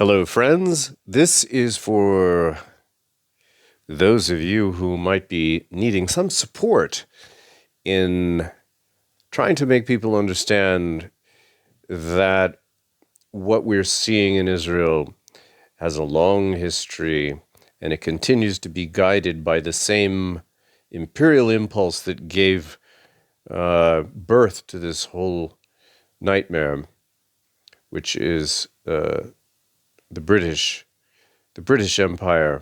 Hello, friends. This is for those of you who might be needing some support in trying to make people understand that what we're seeing in Israel has a long history and it continues to be guided by the same imperial impulse that gave birth to this whole nightmare, which is the British Empire.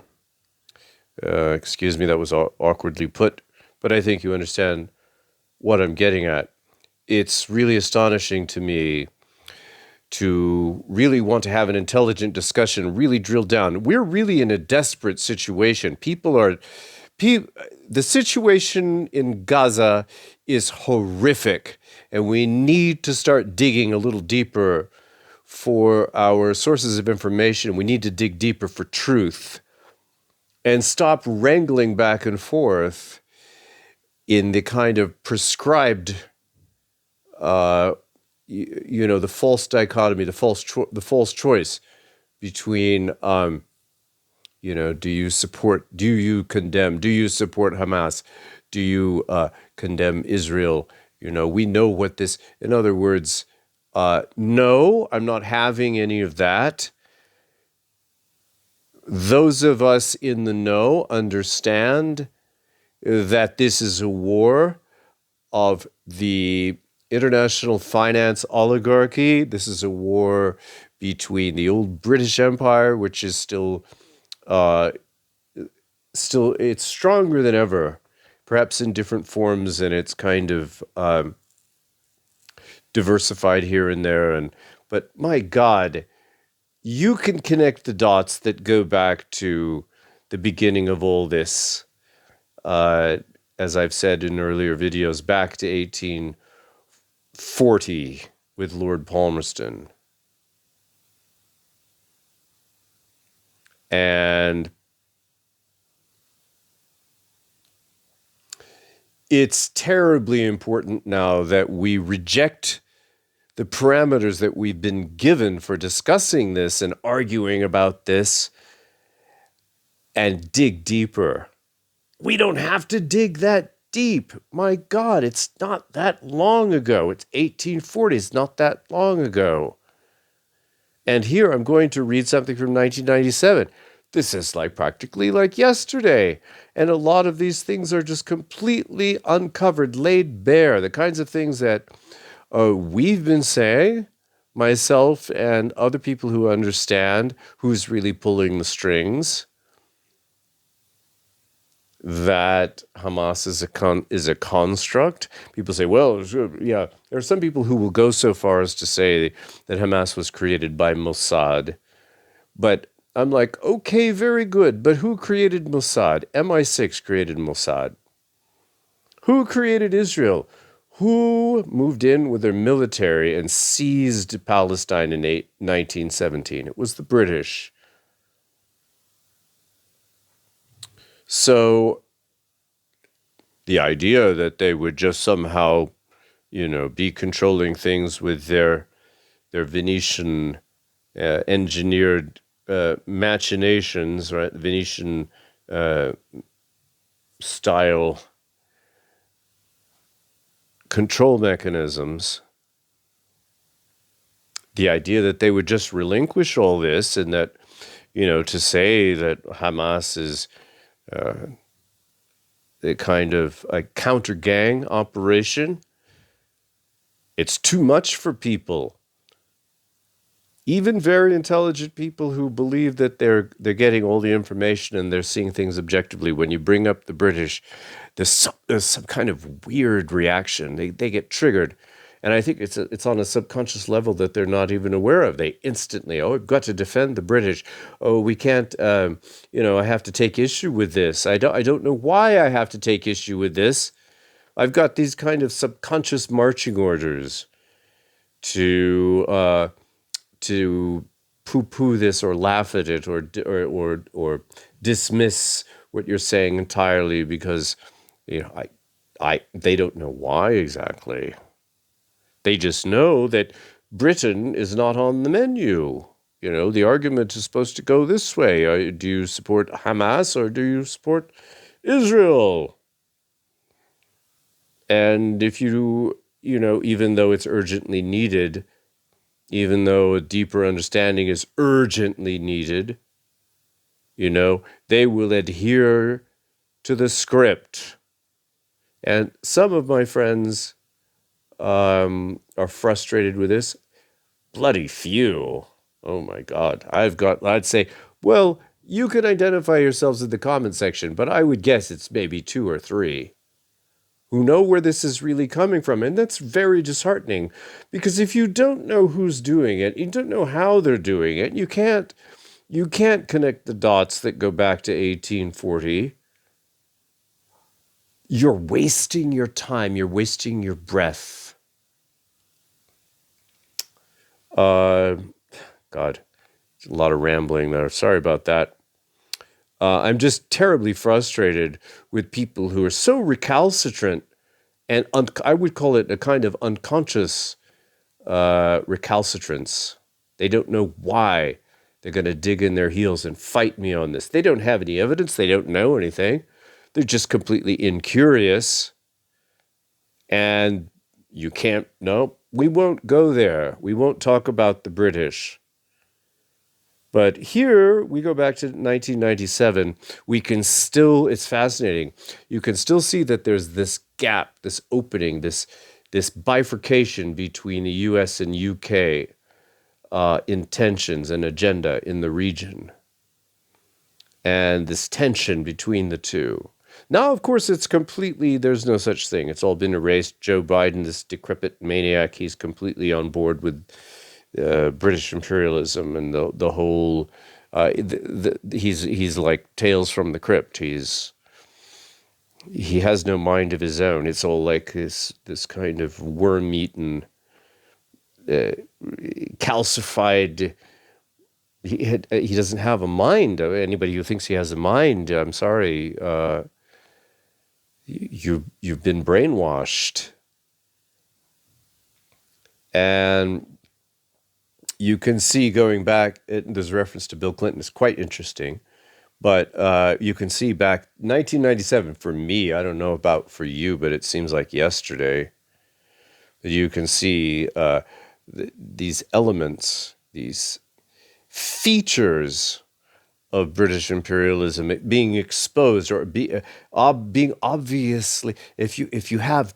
Excuse me, that was awkwardly put, but I think you understand what I'm getting at. It's really astonishing to me to really want to have an intelligent discussion, really drill down. We're really in a desperate situation. The situation in Gaza is horrific, and we need to start digging a little deeper for our sources of information. We need to dig deeper for truth and stop wrangling back and forth in the kind of prescribed, the false dichotomy, the false choice between, do you condemn, do you support Hamas? Do you condemn Israel? We know what this, in other words, no, I'm not having any of that. Those of us in the know understand that this is a war of the international finance oligarchy. This is a war between the old British Empire, which is still it's stronger than ever, perhaps in different forms, and it's kind of diversified here and there. But my God, you can connect the dots that go back to the beginning of all this, as I've said in earlier videos, back to 1840 with Lord Palmerston. And it's terribly important now that we reject the parameters that we've been given for discussing this and arguing about this and dig deeper. We don't have to dig that deep. My God, it's not that long ago. It's 1840. It's not that long ago. And here I'm going to read something from 1997. This is practically like yesterday. And a lot of these things are just completely uncovered, laid bare. The kinds of things that we've been saying, myself and other people who understand who's really pulling the strings, that Hamas is a construct. People say, well, yeah, there are some people who will go so far as to say that Hamas was created by Mossad. But I'm like, okay, very good. But who created Mossad? MI6 created Mossad. Who created Israel? Who moved in with their military and seized Palestine in 1917? It was the British. So the idea that they would just somehow, be controlling things with their Venetian engineered machinations, right? Venetian style control mechanisms. The idea that they would just relinquish all this and that, to say that Hamas is a kind of a counter-gang operation, it's too much for people. Even very intelligent people who believe that they're getting all the information and they're seeing things objectively. When you bring up the British, there's some kind of weird reaction. They get triggered. And I think it's on a subconscious level that they're not even aware of. They instantly, I've got to defend the British. Oh, we can't, I have to take issue with this. I don't know why I have to take issue with this. I've got these kind of subconscious marching orders to poo-poo this or laugh at it or dismiss what you're saying entirely because, they don't know why exactly. They just know that Britain is not on the menu. The argument is supposed to go this way. Do you support Hamas or do you support Israel? And if even though it's urgently needed, even though a deeper understanding is urgently needed, they will adhere to the script. And some of my friends are frustrated with this. Bloody few. Oh my God. I'd say, well, you can identify yourselves in the comment section, but I would guess it's maybe 2 or 3 who know where this is really coming from. And that's very disheartening, because if you don't know who's doing it, you don't know how they're doing it, you can't connect the dots that go back to 1840. You're wasting your time. You're wasting your breath. God, a lot of rambling there. Sorry about that. I'm just terribly frustrated with people who are so recalcitrant, and I would call it a kind of unconscious recalcitrance. They don't know why they're going to dig in their heels and fight me on this. They don't have any evidence. They don't know anything. They're just completely incurious. And you can't, no, we won't go there. We won't talk about the British. But here we go back to 1997. We can still, it's fascinating. You can still see that there's this gap, this opening, this bifurcation between the US and UK intentions and agenda in the region. And this tension between the two. Now, of course, there's no such thing. It's all been erased. Joe Biden, this decrepit maniac, he's completely on board with British imperialism and the whole. He's like Tales from the Crypt. He has no mind of his own. It's all like this kind of worm-eaten, calcified. He doesn't have a mind. Anybody who thinks he has a mind, I'm sorry. You've been brainwashed. And you can see going back, there's a reference to Bill Clinton. It's quite interesting. But you can see back 1997 for me, I don't know about for you, but it seems like yesterday. You can see these elements, these features of British imperialism being exposed, or being obviously, if you have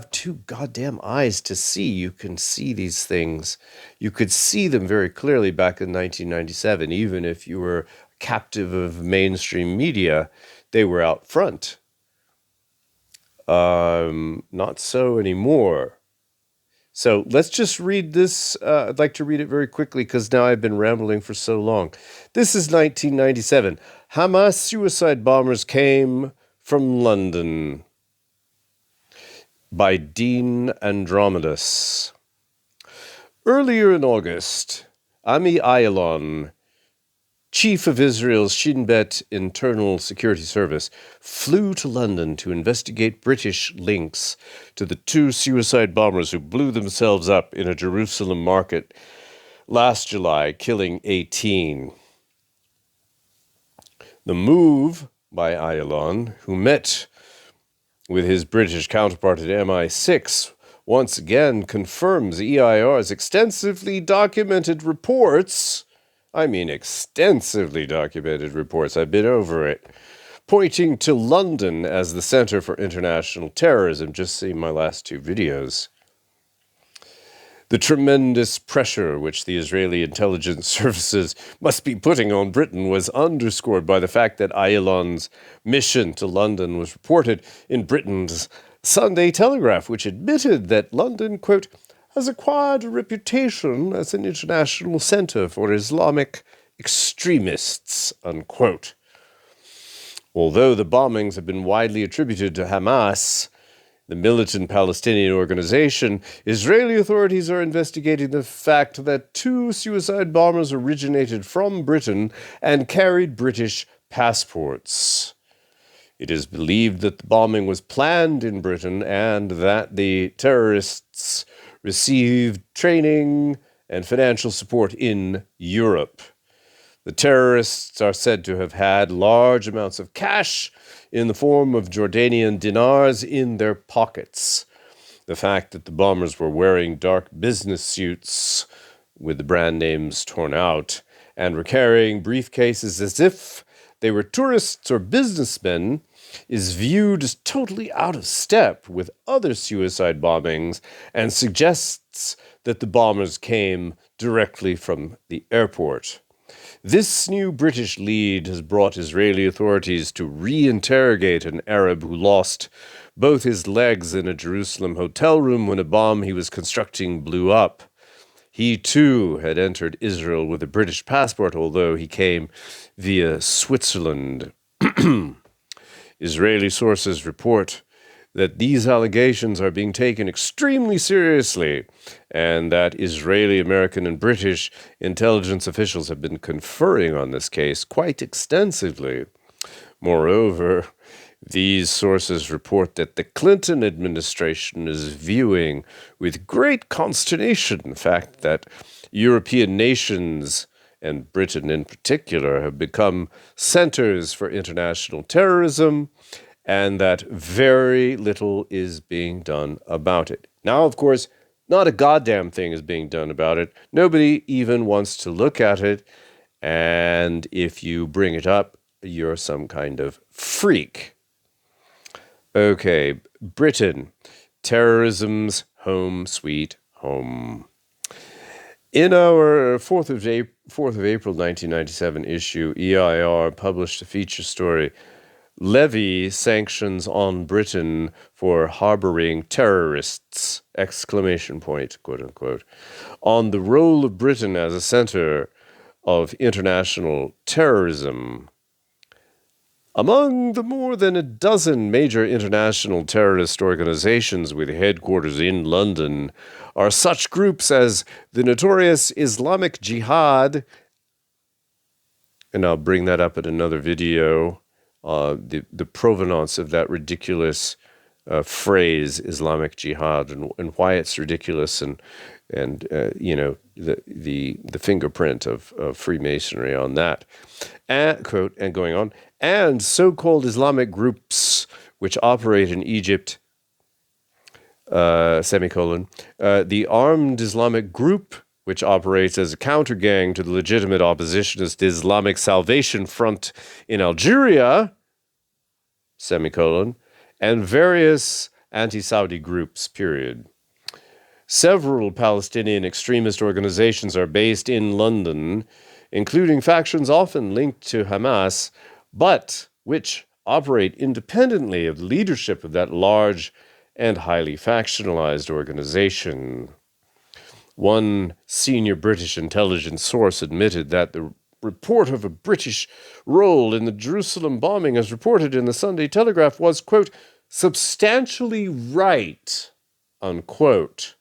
two goddamn eyes to see, you can see these things. You could see them very clearly back in 1997, even if you were captive of mainstream media. They were out front. Not so anymore. So let's just read this. I'd like to read it very quickly because now I've been rambling for so long. This is 1997. Hamas suicide bombers came from London, by Dean Andromedus. Earlier in August, Ami Ayalon, chief of Israel's Shin Bet Internal Security Service, flew to London to investigate British links to the 2 suicide bombers who blew themselves up in a Jerusalem market last July, killing 18. The move by Ayalon, who met with his British counterpart at MI6, once again confirms EIR's extensively documented reports. I mean, extensively documented reports. I've been over it. Pointing to London as the center for international terrorism. Just see my last 2 videos. The tremendous pressure which the Israeli intelligence services must be putting on Britain was underscored by the fact that Ayalon's mission to London was reported in Britain's Sunday Telegraph, which admitted that London, quote, has acquired a reputation as an international center for Islamic extremists, unquote. Although the bombings have been widely attributed to Hamas, the militant Palestinian organization, Israeli authorities are investigating the fact that 2 suicide bombers originated from Britain and carried British passports. It is believed that the bombing was planned in Britain and that the terrorists received training and financial support in Europe. The terrorists are said to have had large amounts of cash in the form of Jordanian dinars in their pockets. The fact that the bombers were wearing dark business suits with the brand names torn out and were carrying briefcases as if they were tourists or businessmen is viewed as totally out of step with other suicide bombings and suggests that the bombers came directly from the airport. This new British lead has brought Israeli authorities to re-interrogate an Arab who lost both his legs in a Jerusalem hotel room when a bomb he was constructing blew up. He, too, had entered Israel with a British passport, although he came via Switzerland. Israeli sources report that these allegations are being taken extremely seriously and that Israeli, American, and British intelligence officials have been conferring on this case quite extensively. Moreover, these sources report that the Clinton administration is viewing with great consternation the fact that European nations, and Britain in particular, have become centers for international terrorism, and that very little is being done about it. Now, of course, not a goddamn thing is being done about it. Nobody even wants to look at it, and if you bring it up, you're some kind of freak. Okay, Britain, terrorism's home sweet home. In our 4th of April 1997 issue, EIR published a feature story, Levy Sanctions on Britain for Harboring Terrorists, ! Quote unquote, on the role of Britain as a center of international terrorism. Among the more than a dozen major international terrorist organizations with headquarters in London are such groups as the notorious Islamic Jihad, and I'll bring that up in another video, the provenance of that ridiculous phrase, Islamic Jihad, and why it's ridiculous, and the fingerprint of Freemasonry on that, and quote, and going on, and so-called Islamic groups which operate in Egypt, the Armed Islamic Group, which operates as a counter-gang to the legitimate oppositionist Islamic Salvation Front in Algeria, and various anti-Saudi groups, period. Several Palestinian extremist organizations are based in London, including factions often linked to Hamas, but which operate independently of the leadership of that large and highly factionalized organization. One senior British intelligence source admitted that the report of a British role in the Jerusalem bombing, as reported in the Sunday Telegraph, was, quote, substantially right, unquote.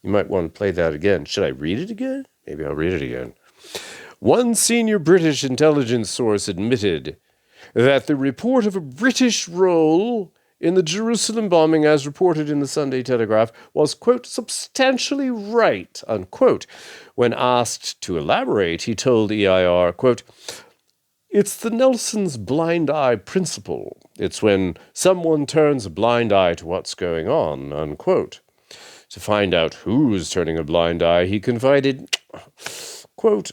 You might want to play that again. Should I read it again? Maybe I'll read it again. One senior British intelligence source admitted that the report of a British role in the Jerusalem bombing, as reported in the Sunday Telegraph, was, quote, substantially right, unquote. When asked to elaborate, he told EIR, quote, it's the Nelson's blind eye principle. It's when someone turns a blind eye to what's going on, unquote. To find out who's turning a blind eye, he confided, quote,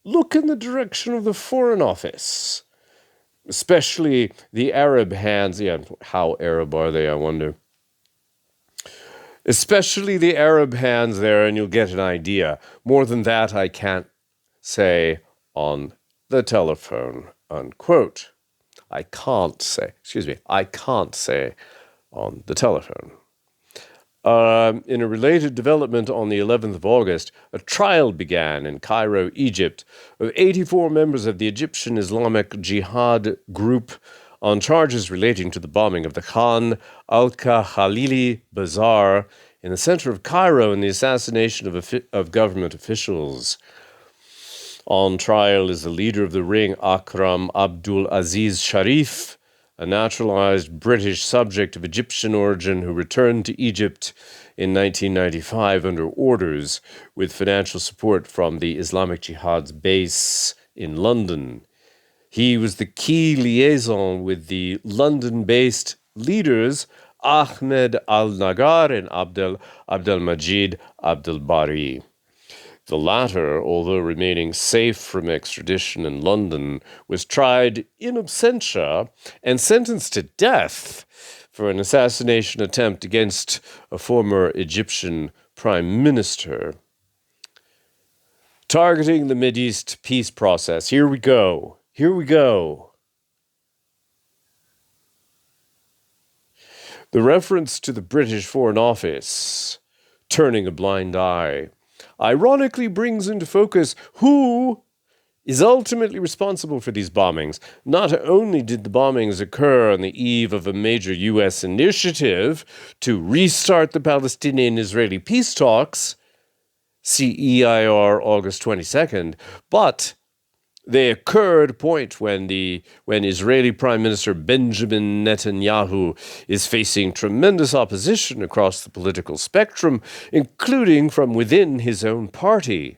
look in the direction of the Foreign Office, especially the Arab hands. Yeah, how Arab are they, I wonder? Especially the Arab hands there, and you'll get an idea. More than that, I can't say on the telephone, unquote. I can't say on the telephone. In a related development on the 11th of August, a trial began in Cairo, Egypt, of 84 members of the Egyptian Islamic Jihad group on charges relating to the bombing of the Khan al-Khalili Bazaar in the center of Cairo and the assassination of government officials. On trial is the leader of the ring, Akram Abdul Aziz Sharif, a naturalized British subject of Egyptian origin who returned to Egypt in 1995 under orders with financial support from the Islamic Jihad's base in London. He was the key liaison with the London-based leaders Ahmed al-Nagar and Abdelmajid Abdelbari. The latter, although remaining safe from extradition in London, was tried in absentia and sentenced to death for an assassination attempt against a former Egyptian prime minister. Targeting the Mideast peace process. Here we go. The reference to the British Foreign Office turning a blind eye ironically brings into focus who is ultimately responsible for these bombings. Not only did the bombings occur on the eve of a major U.S. initiative to restart the Palestinian-Israeli peace talks, CEIR August 22nd, but they occurred at a point when Israeli Prime Minister Benjamin Netanyahu is facing tremendous opposition across the political spectrum, including from within his own party.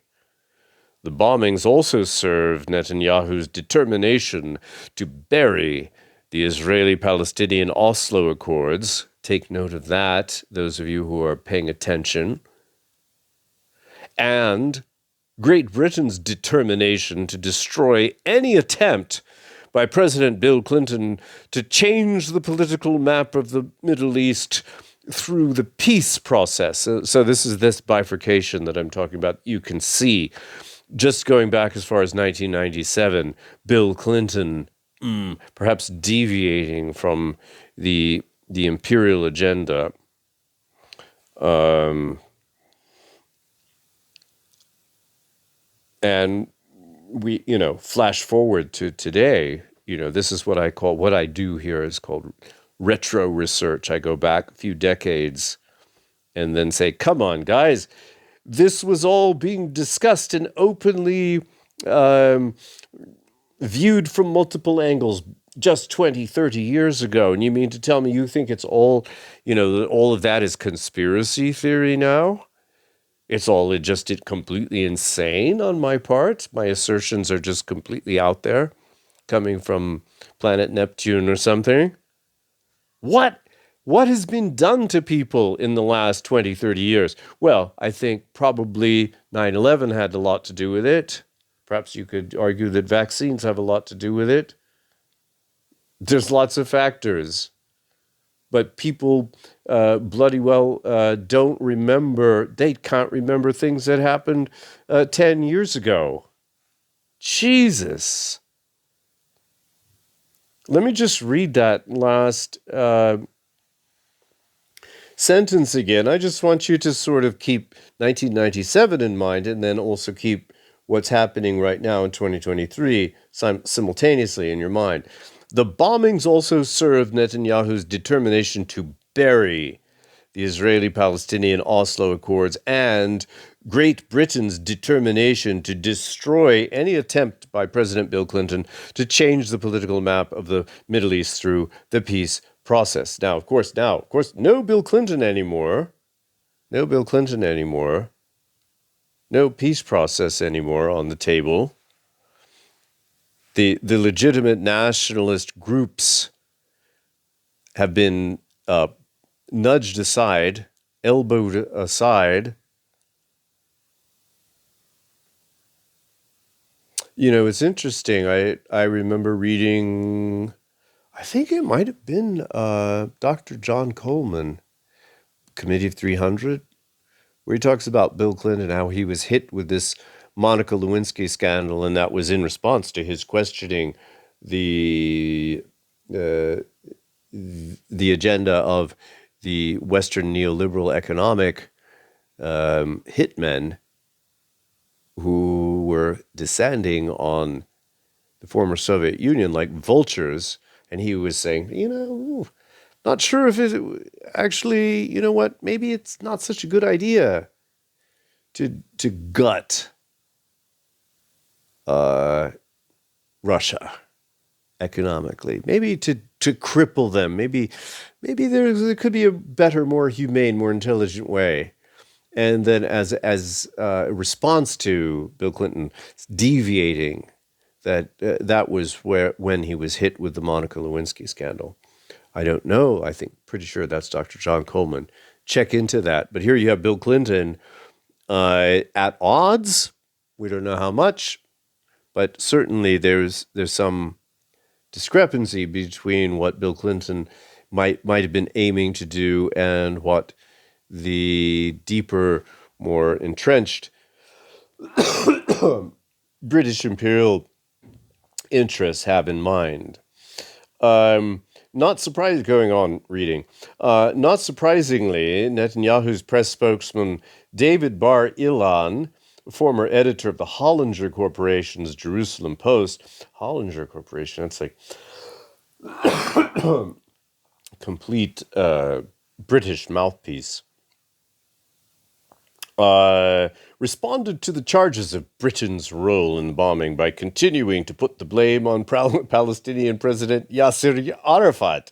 The bombings also serve Netanyahu's determination to bury the Israeli-Palestinian Oslo Accords. Take note of that, those of you who are paying attention. And Great Britain's determination to destroy any attempt by President Bill Clinton to change the political map of the Middle East through the peace process. So this is this bifurcation that I'm talking about. You can see, just going back as far as 1997, Bill Clinton perhaps deviating from the imperial agenda. And we, flash forward to today, this is what I do here is called retro research. I go back a few decades and then say, come on, guys, this was all being discussed and openly viewed from multiple angles just 20, 30 years ago. And you mean to tell me you think it's all, all of that is conspiracy theory now? It's all just completely insane on my part. My assertions are just completely out there, coming from planet Neptune or something. What has been done to people in the last 20, 30 years? Well, I think probably 9/11 had a lot to do with it. Perhaps you could argue that vaccines have a lot to do with it. There's lots of factors. But people bloody well don't remember, they can't remember things that happened 10 years ago. Jesus. Let me just read that last sentence again. I just want you to sort of keep 1997 in mind and then also keep what's happening right now in 2023 simultaneously in your mind. The bombings also served Netanyahu's determination to bury the Israeli-Palestinian Oslo Accords and Great Britain's determination to destroy any attempt by President Bill Clinton to change the political map of the Middle East through the peace process. Now, of course, no Bill Clinton anymore. No Bill Clinton anymore. No peace process anymore on the table. The legitimate nationalist groups have been nudged aside, elbowed aside. It's interesting. I remember reading, I think it might have been Dr. John Coleman, Committee of 300, where he talks about Bill Clinton, how he was hit with this Monica Lewinsky scandal, and that was in response to his questioning the agenda of the Western neoliberal economic hitmen who were descending on the former Soviet Union like vultures. And he was saying, not sure if it actually, maybe it's not such a good idea to gut Russia economically. Maybe to cripple them. Maybe there could be a better, more humane, more intelligent way. And then as a response to Bill Clinton deviating, that was when he was hit with the Monica Lewinsky scandal. I don't know. Pretty sure that's Dr. John Coleman. Check into that. But here you have Bill Clinton at odds. We don't know how much, but certainly there's some discrepancy between what Bill Clinton might have been aiming to do and what the deeper, more entrenched British imperial interests have in mind. Not surprising, going on reading. Not surprisingly, Netanyahu's press spokesman David Bar Ilan, former editor of the Hollinger Corporation's Jerusalem Post, Hollinger Corporation, that's like complete British mouthpiece, responded to the charges of Britain's role in the bombing by continuing to put the blame on Palestinian President Yasser Arafat.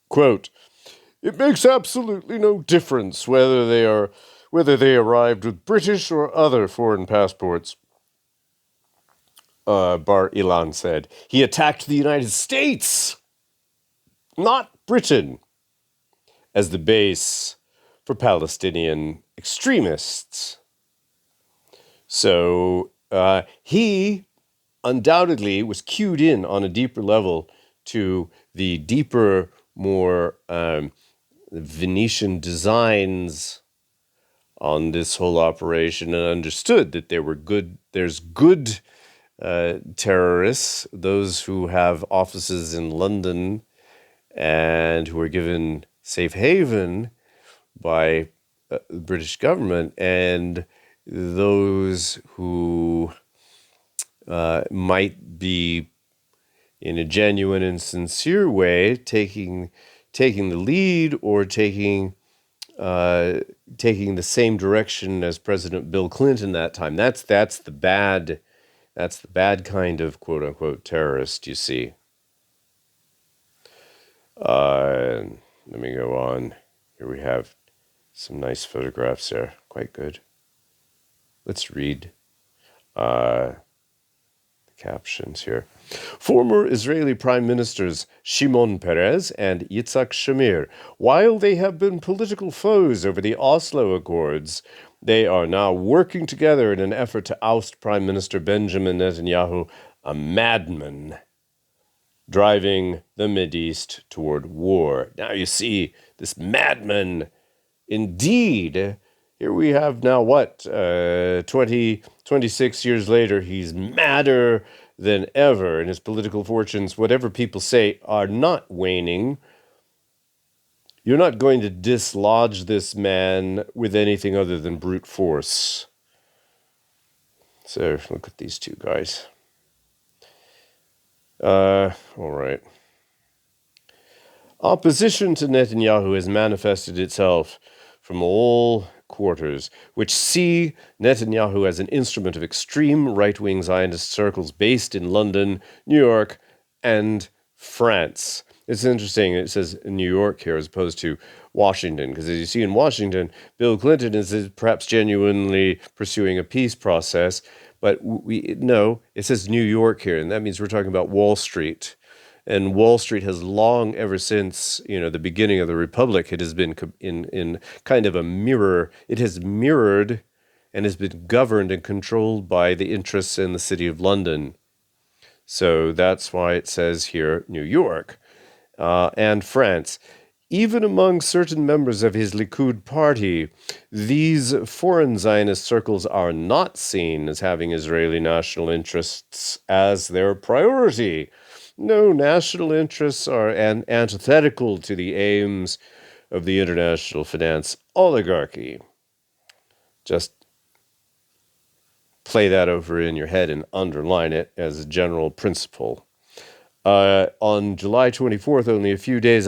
Quote, "It makes absolutely no difference whether they arrived with British or other foreign passports," Bar Ilan said. He attacked the United States, not Britain, as the base for Palestinian extremists. So he undoubtedly was cued in on a deeper level to the deeper, more Venetian designs on this whole operation, and understood that there's good terrorists, those who have offices in London and who are given safe haven by the British government, and those who might be, in a genuine and sincere way, taking the lead or taking the same direction as President Bill Clinton that time. That's the bad kind of quote unquote terrorist, you see. Let me go on. Here we have some nice photographs there. Quite good. Let's read the captions here. Former Israeli Prime Ministers Shimon Peres and Yitzhak Shamir, while they have been political foes over the Oslo Accords, they are now working together in an effort to oust Prime Minister Benjamin Netanyahu, a madman, driving the Mideast toward war. Now you see, this madman, indeed, here we have now 26 years later, he's madder than ever, and his political fortunes, whatever people say, are not waning. You're not going to dislodge this man with anything other than brute force. So look at these two guys. All right. Opposition to Netanyahu has manifested itself from all quarters, which see Netanyahu as an instrument of extreme right-wing Zionist circles based in London, New York, and France. It's interesting, it says New York here as opposed to Washington, because as you see in Washington, Bill Clinton is perhaps genuinely pursuing a peace process, but it says New York here, and that means we're talking about Wall Street. And Wall Street has long, ever since the beginning of the Republic, it has been in kind of a mirror. It has mirrored and has been governed and controlled by the interests in the city of London. So that's why it says here New York and France. Even among certain members of his Likud party, these foreign Zionist circles are not seen as having Israeli national interests as their priority. No, national interests are antithetical to the aims of the international finance oligarchy. Just play that over in your head and underline it as a general principle. On July 24th, only a few days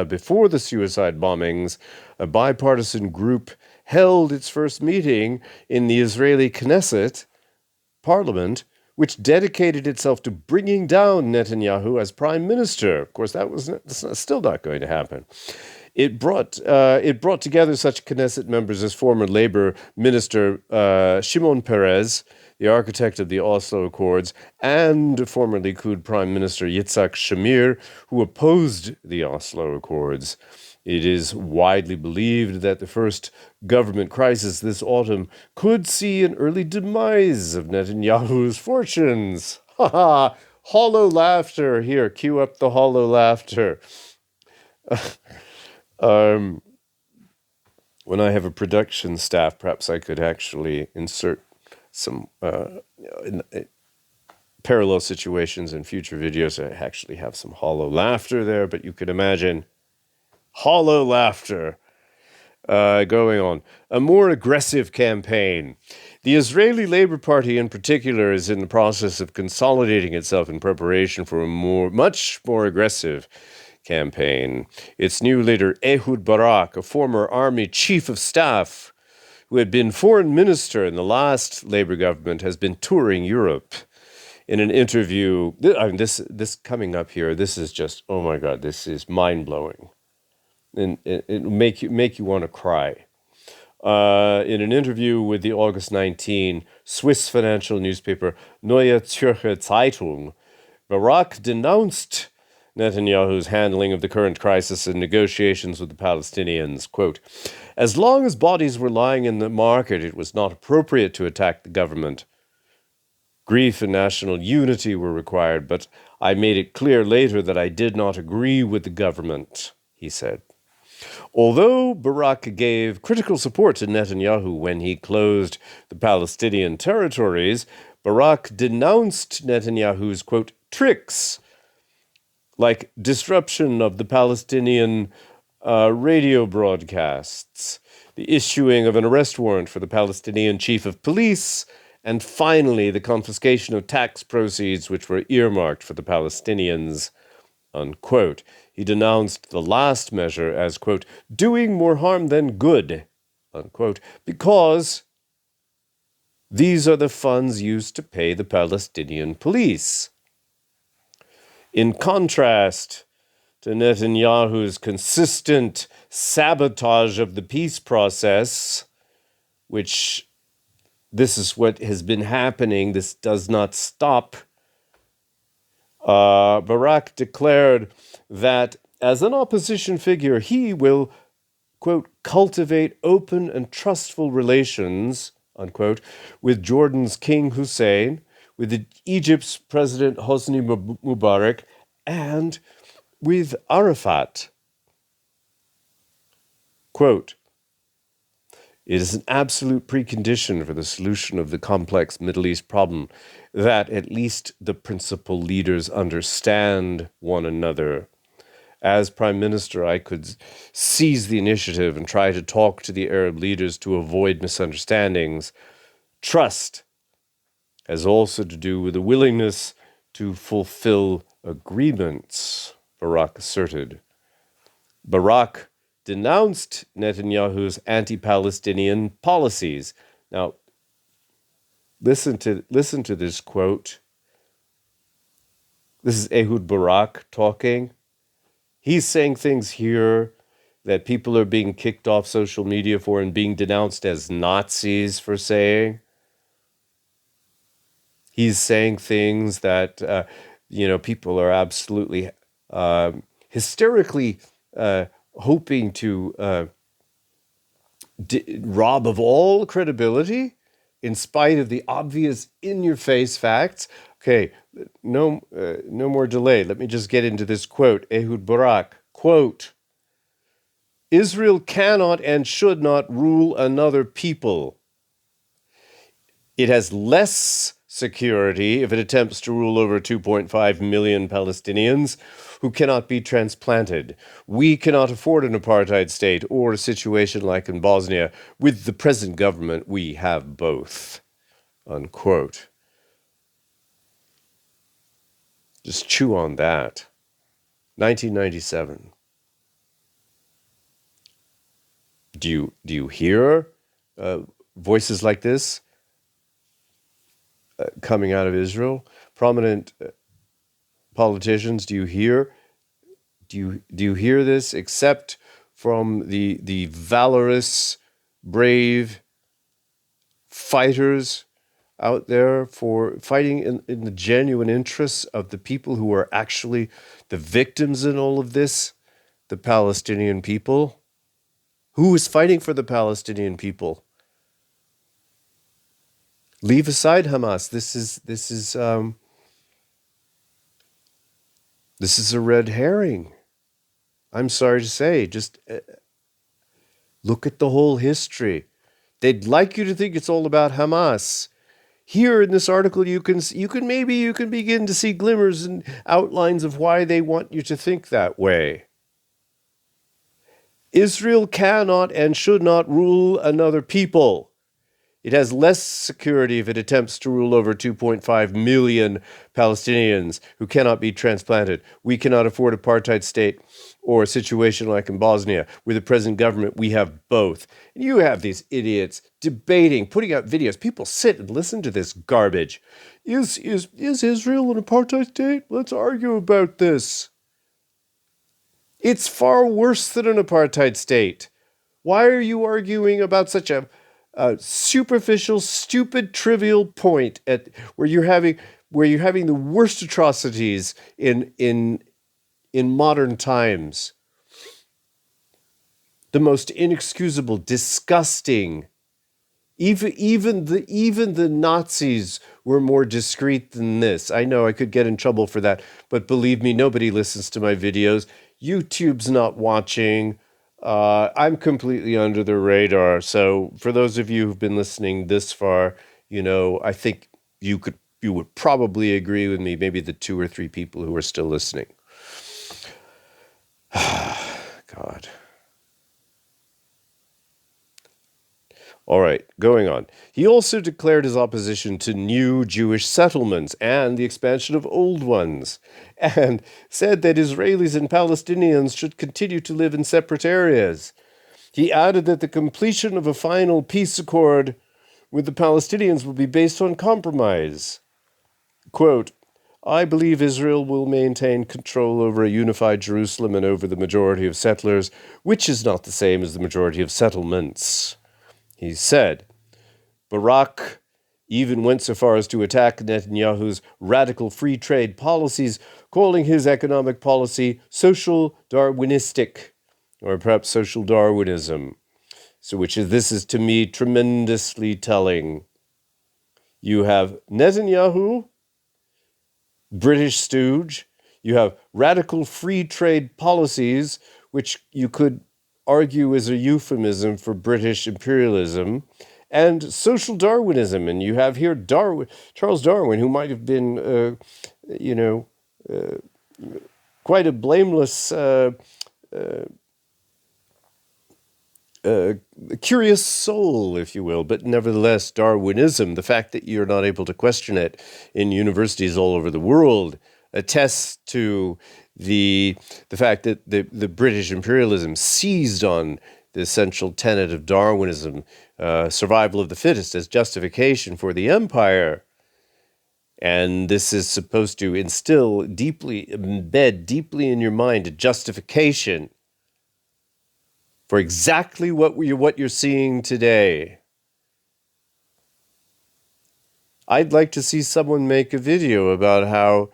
before the suicide bombings, a bipartisan group held its first meeting in the Israeli Knesset parliament which dedicated itself to bringing down Netanyahu as prime minister. Of course, that's still not going to happen. It brought together such Knesset members as former Labor Minister Shimon Peres, the architect of the Oslo Accords, and former Likud Prime Minister Yitzhak Shamir, who opposed the Oslo Accords. It is widely believed that the first government crisis this autumn could see an early demise of Netanyahu's fortunes. Ha ha! Hollow laughter. Here, cue up the hollow laughter. When I have a production staff, perhaps I could actually insert some parallel situations in future videos. I actually have some hollow laughter there, but you could imagine hollow laughter going on. A more aggressive campaign. The Israeli Labor Party in particular is in the process of consolidating itself in preparation for a much more aggressive campaign. Its new leader, Ehud Barak, a former army chief of staff who had been foreign minister in the last Labor government, has been touring Europe. In an interview, this coming up here, this is just, oh my God, this is mind-blowing. And it make you want to cry. In an interview with the August 19 Swiss financial newspaper Neue Zürcher Zeitung, Barak denounced Netanyahu's handling of the current crisis and negotiations with the Palestinians. Quote, "As long as bodies were lying in the market, it was not appropriate to attack the government. Grief and national unity were required, but I made it clear later that I did not agree with the government," he said. Although Barak gave critical support to Netanyahu when he closed the Palestinian territories, Barak denounced Netanyahu's, quote, tricks, like disruption of the Palestinian radio broadcasts, the issuing of an arrest warrant for the Palestinian chief of police, and finally the confiscation of tax proceeds which were earmarked for the Palestinians, unquote. He denounced the last measure as, quote, doing more harm than good, unquote, because these are the funds used to pay the Palestinian police. In contrast to Netanyahu's consistent sabotage of the peace process, which this is what has been happening, this does not stop, Barak declared that as an opposition figure, he will, quote, cultivate open and trustful relations, unquote, with Jordan's King Hussein, with Egypt's President Hosni Mubarak, and with Arafat. Quote, it is an absolute precondition for the solution of the complex Middle East problem that at least the principal leaders understand one another. As Prime Minister, I could seize the initiative and try to talk to the Arab leaders to avoid misunderstandings. Trust has also to do with the willingness to fulfill agreements, Barak asserted. Barak denounced Netanyahu's anti-Palestinian policies. Now, listen to this quote. This is Ehud Barak talking. He's saying things here that people are being kicked off social media for and being denounced as Nazis for saying. He's saying things that, people are absolutely hysterically hoping to rob of all credibility in spite of the obvious in-your-face facts. Okay, no more delay. Let me just get into this quote. Ehud Barak, quote, Israel cannot and should not rule another people. It has less security if it attempts to rule over 2.5 million Palestinians who cannot be transplanted. We cannot afford an apartheid state or a situation like in Bosnia. With the present government, we have both. Unquote. Just chew on that. 1997. Do you hear voices like this? coming out of Israel. Prominent politicians, do you hear this? Except from the valorous, brave fighters out there for fighting in the genuine interests of the people who are actually the victims in all of this, the Palestinian people. Who is fighting for the Palestinian people? Leave aside Hamas. This is a red herring. I'm sorry to say. Just look at the whole history. They'd like you to think it's all about Hamas. Here in this article, you can begin to see glimmers and outlines of why they want you to think that way. Israel cannot and should not rule another people. It has less security if it attempts to rule over 2.5 million Palestinians who cannot be transplanted. We cannot afford apartheid state or a situation like in Bosnia. With the present government, we have both. And you have these idiots debating, putting out videos. People sit and listen to this garbage. Is Israel an apartheid state? Let's argue about this. It's far worse than an apartheid state. Why are you arguing about such a superficial, stupid, trivial point where you're having the worst atrocities in modern times, the most inexcusable, disgusting. Even the Nazis were more discreet than this. I know I could get in trouble for that, but believe me, nobody listens to my videos. YouTube's not watching. I'm completely under the radar. So for those of you who've been listening this far, I think you would probably agree with me, maybe the 2 or 3 people who are still listening. God. All right, going on. He also declared his opposition to new Jewish settlements and the expansion of old ones, and said that Israelis and Palestinians should continue to live in separate areas. He added that the completion of a final peace accord with the Palestinians will be based on compromise. Quote, I believe Israel will maintain control over a unified Jerusalem and over the majority of settlers, which is not the same as the majority of settlements. He said. Barak even went so far as to attack Netanyahu's radical free trade policies, calling his economic policy social Darwinistic, or perhaps social Darwinism. So this is to me tremendously telling. You have Netanyahu, British stooge. You have radical free trade policies, which you could argue is a euphemism for British imperialism, and social Darwinism. And you have here Charles Darwin, who might have been, quite a blameless, curious soul, if you will, but nevertheless, Darwinism, the fact that you're not able to question it in universities all over the world, attests to the fact that the British imperialism seized on the essential tenet of Darwinism, survival of the fittest, as justification for the empire. And this is supposed to embed deeply in your mind a justification for exactly what you're seeing today. I'd like to see someone make a video about how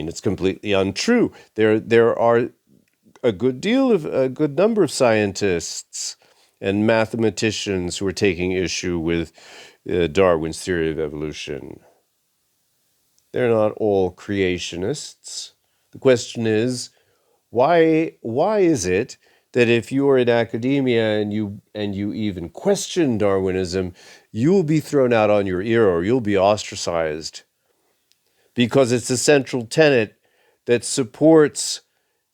it's completely untrue. There are a good number of scientists and mathematicians who are taking issue with Darwin's theory of evolution. They're not all creationists. The question is, why is it that if you're in academia and you even question Darwinism, you'll be thrown out on your ear or you'll be ostracized? Because it's a central tenet that supports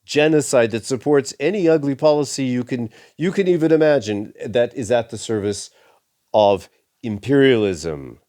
genocide, that supports any ugly policy you can even imagine that is at the service of imperialism.